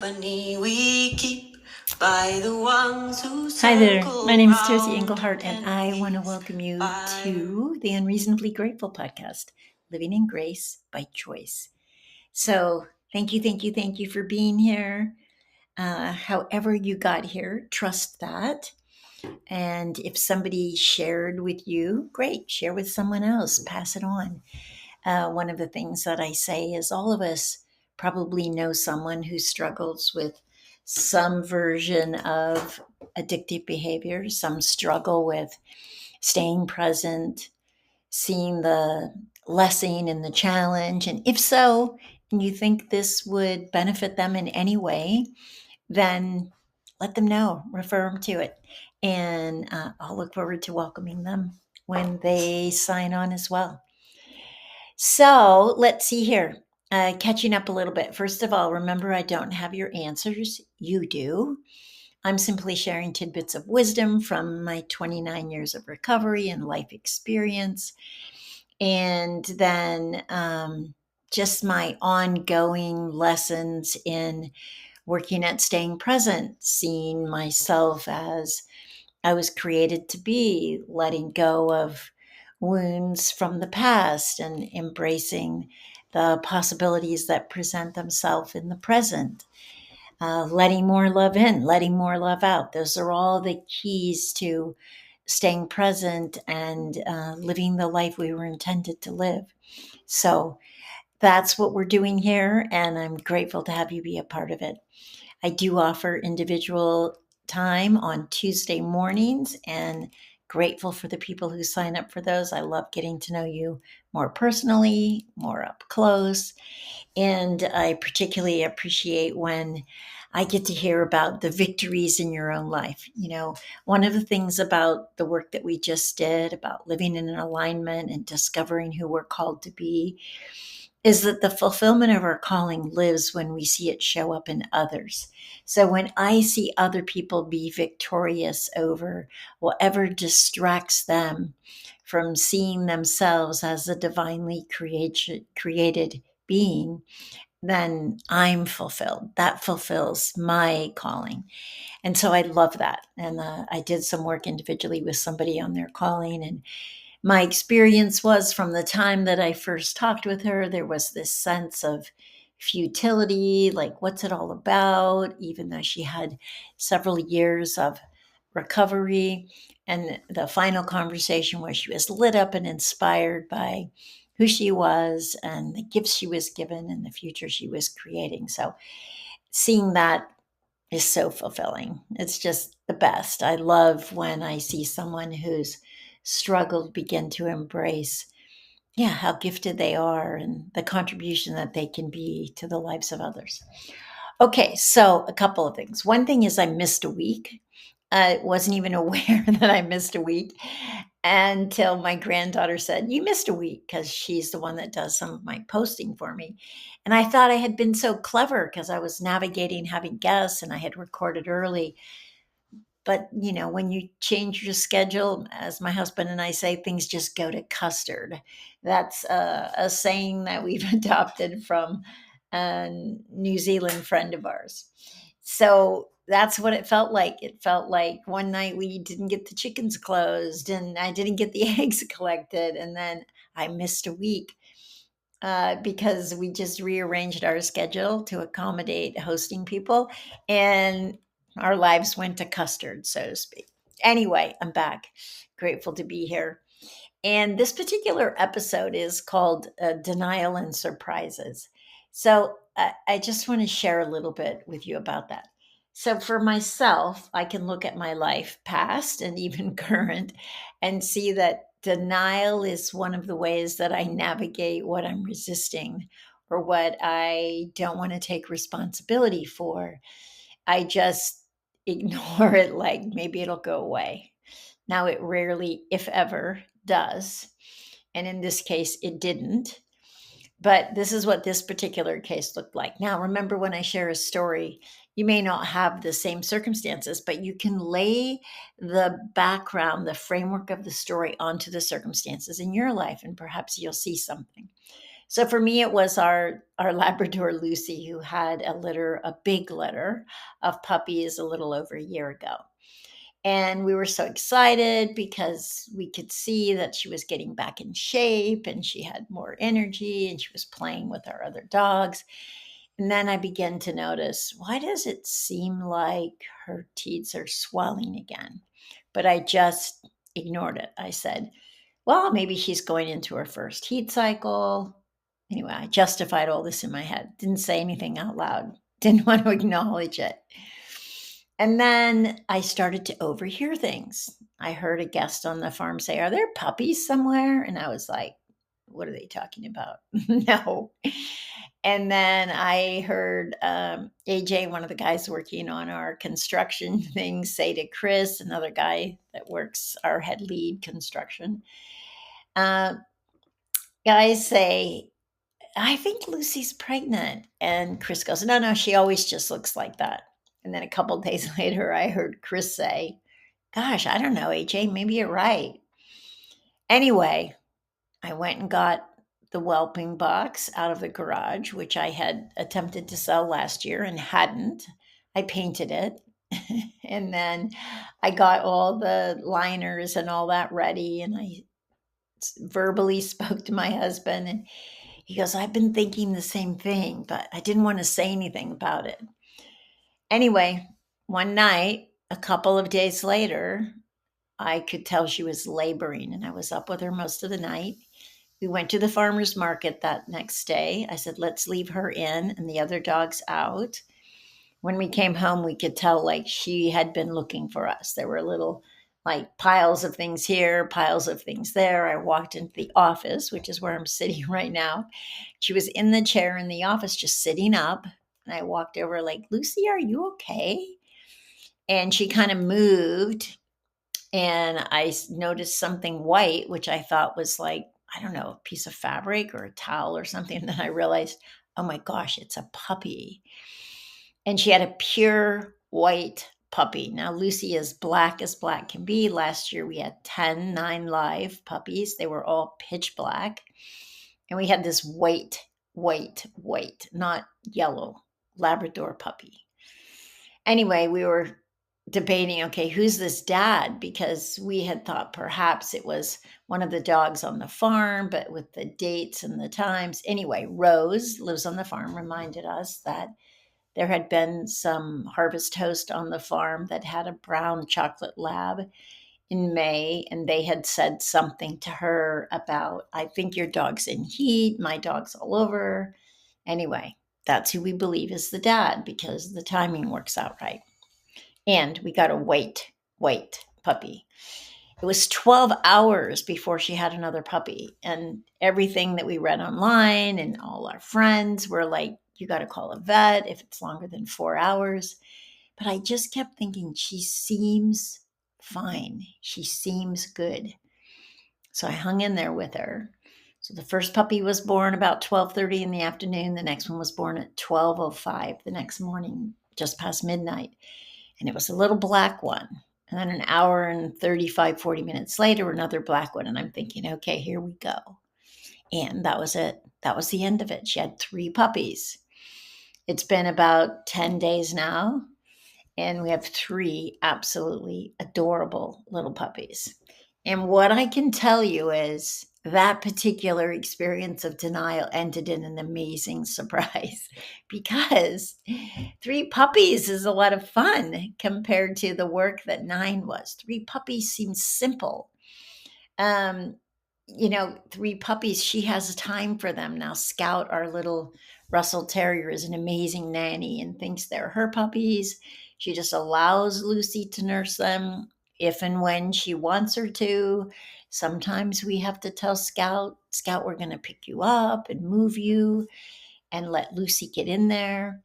Company we keep by the ones who Hi there, my name is Teresa round Englehart, and I want to welcome you to the Unreasonably Grateful podcast, Living in Grace by Choice. So, thank you for being here. However, you got here, trust that. And if somebody shared with you, great, share with someone else, pass it on. One of the things that I say is all of us probably know someone who struggles with some version of addictive behavior. Some struggle with staying present, seeing the blessing in the challenge. And if so, and you think this would benefit them in any way, then let them know, refer them to it. And I'll look forward to welcoming them when they sign on as well. So let's see here. Catching up a little bit. First of all, remember, I don't have your answers. You do. I'm simply sharing tidbits of wisdom from my 29 years of recovery and life experience. And then just my ongoing lessons in working at staying present, seeing myself as I was created to be, letting go of wounds from the past and embracing the possibilities that present themselves in the present. Letting more love in, letting more love out. Those are all the keys to staying present and living the life we were intended to live. So that's what we're doing here, and I'm grateful to have you be a part of it. I do offer individual time on Tuesday mornings, and grateful for the people who sign up for those. I love getting to know you more personally, more up close. And I particularly appreciate when I get to hear about the victories in your own life. You know, one of the things about the work that we just did about living in an alignment and discovering who we're called to be is that the fulfillment of our calling lives when we see it show up in others. So when I see other people be victorious over whatever distracts them from seeing themselves as a divinely created being, then I'm fulfilled. That fulfills my calling. And so I love that. And I did some work individually with somebody on their calling, and my experience was from the time that I first talked with her, there was this sense of futility, like, what's it all about? Even though she had several years of recovery. And the final conversation where she was lit up and inspired by who she was and the gifts she was given and the future she was creating. So seeing that is so fulfilling. It's just the best. I love when I see someone who's struggled begin to embrace, yeah, how gifted they are and the contribution that they can be to the lives of others. Okay, so a couple of things. One thing is I missed a week. I wasn't even aware that I missed a week until my granddaughter said, "You missed a week," because she's the one that does some of my posting for me. And I thought I had been so clever because I was navigating having guests and I had recorded early. But, you know, when you change your schedule, as my husband and I say, things just go to custard. That's a saying that we've adopted from a New Zealand friend of ours. So that's what it felt like. It felt like one night we didn't get the chickens closed and I didn't get the eggs collected. And then I missed a week because we just rearranged our schedule to accommodate hosting people. And our lives went to custard, so to speak. Anyway, I'm back. Grateful to be here. And this particular episode is called Denial and Surprises. So I just want to share a little bit with you about that. So for myself, I can look at my life past and even current and see that denial is one of the ways that I navigate what I'm resisting or what I don't want to take responsibility for. I just ignore it like maybe it'll go away. Now, it rarely, if ever, does. And in this case, it didn't. But this is what this particular case looked like. Now, remember when I share a story, you may not have the same circumstances, but you can lay the background, the framework of the story onto the circumstances in your life, and perhaps you'll see something. So for me, it was our Labrador Lucy who had a big litter of puppies a little over a year ago. And we were so excited because we could see that she was getting back in shape and she had more energy and she was playing with our other dogs. And then I began to notice, why does it seem like her teats are swelling again? But I just ignored it. I said, well, maybe she's going into her first heat cycle. Anyway, I justified all this in my head, didn't say anything out loud, didn't want to acknowledge it. And then I started to overhear things. I heard a guest on the farm say, are there puppies somewhere? And I was like, what are they talking about? No. And then I heard AJ, one of the guys working on our construction thing, say to Chris, another guy that works our head lead construction, uh, guys say, I think Lucy's pregnant. And Chris goes, no, no, she always just looks like that. And then a couple of days later, I heard Chris say, gosh, I don't know, AJ, maybe you're right. Anyway, I went and got the whelping box out of the garage, which I had attempted to sell last year and hadn't. I painted it. And then I got all the liners and all that ready. And I verbally spoke to my husband. And he goes, I've been thinking the same thing, but I didn't want to say anything about it. Anyway, one night, a couple of days later, I could tell she was laboring, and I was up with her most of the night. We went to the farmer's market that next day. I said, let's leave her in and the other dogs out. When we came home, we could tell like she had been looking for us. There were little like piles of things here, piles of things there. I walked into the office, which is where I'm sitting right now. She was in the chair in the office, just sitting up. And I walked over like, Lucy, are you okay? And she kind of moved. And I noticed something white, which I thought was like, I don't know, a piece of fabric or a towel or something. And then I realized, oh my gosh, it's a puppy. And she had a pure white puppy. Now, Lucy is black as black can be. Last year we had 9 live puppies. They were all pitch black. And we had this white, not yellow Labrador puppy. Anyway, we were debating, okay, who's this dad? Because we had thought perhaps it was one of the dogs on the farm, but with the dates and the times. Anyway, Rose lives on the farm, reminded us that there had been some harvest host on the farm that had a brown chocolate lab in May, and they had said something to her about, I think your dog's in heat, my dog's all over. Anyway, that's who we believe is the dad because the timing works out right. And we got a white puppy. It was 12 hours before she had another puppy. And everything that we read online and all our friends were like, you got to call a vet if it's longer than 4 hours. But I just kept thinking, she seems fine. She seems good. So I hung in there with her. So the first puppy was born about 12:30 in the afternoon. The next one was born at 12:05 the next morning, just past midnight. And it was a little black one. And then an hour and 35, 40 minutes later, another black one. And I'm thinking, okay, here we go. And that was it. That was the end of it. She had 3 puppies. It's been about 10 days now. And we have 3 absolutely adorable little puppies. And what I can tell you is that particular experience of denial ended in an amazing surprise because 3 puppies is a lot of fun compared to the work that 9 was. 3 puppies seems simple. 3 puppies, she has time for them. Now, Scout, our little Russell Terrier, is an amazing nanny and thinks they're her puppies. She just allows Lucy to nurse them if and when she wants her to. Sometimes we have to tell Scout, we're going to pick you up and move you and let Lucy get in there.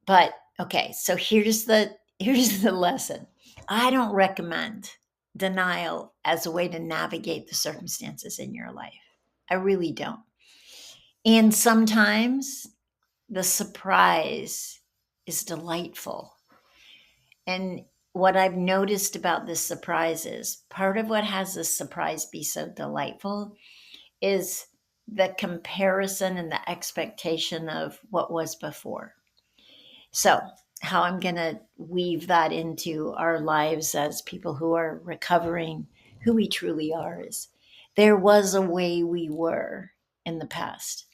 But okay, so here's the lesson. I don't recommend denial as a way to navigate the circumstances in your life. I really don't. And sometimes the surprise is delightful. And what I've noticed about this surprise is part of what has this surprise be so delightful is the comparison and the expectation of what was before. So, how I'm going to weave that into our lives as people who are recovering who we truly are is there was a way we were in the past.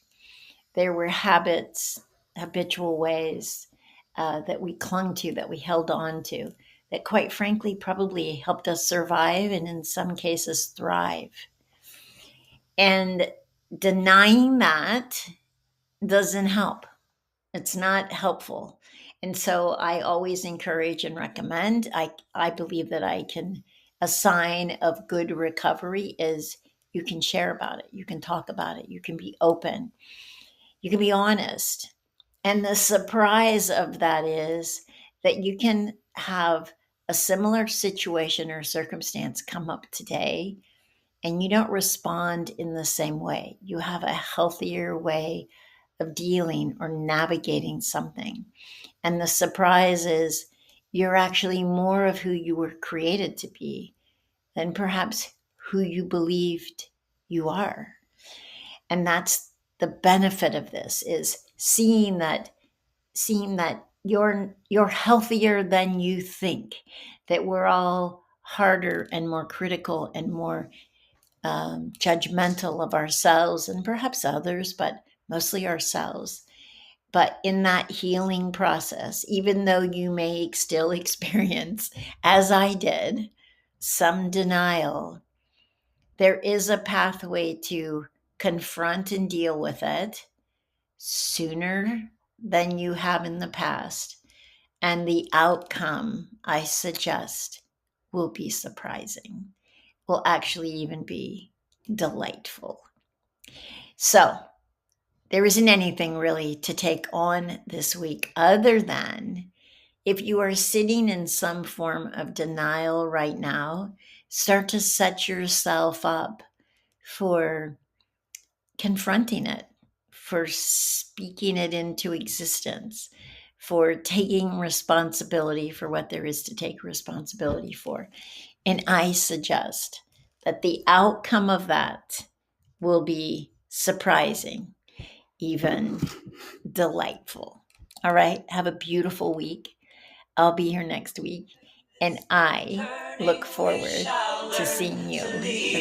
There were habits, habitual ways that we clung to, that we held on to, that quite frankly probably helped us survive and in some cases thrive. And denying that doesn't help. It's not helpful. And so I always encourage and recommend, I believe that a sign of good recovery is you can share about it, you can talk about it, you can be open, you can be honest. And the surprise of that is that you can have a similar situation or circumstance come up today and you don't respond in the same way. You have a healthier way of dealing or navigating something. And the surprise is you're actually more of who you were created to be than perhaps who you believed you are. And that's the benefit of this is seeing that you're healthier than you think, that we're all harder and more critical and more judgmental of ourselves and perhaps others, but mostly ourselves. But in that healing process, even though you may still experience, as I did, some denial, there is a pathway to confront and deal with it sooner than you have in the past. And the outcome, I suggest, will be surprising, will actually even be delightful. So, there isn't anything really to take on this week other than if you are sitting in some form of denial right now, start to set yourself up for confronting it, for speaking it into existence, for taking responsibility for what there is to take responsibility for. And I suggest that the outcome of that will be surprising, even delightful. All right. Have a beautiful week. I'll be here next week. And I look forward to seeing you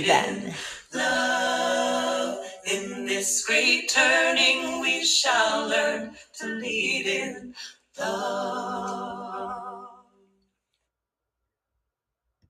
then. Love, in this great turning, we shall learn to lead in love.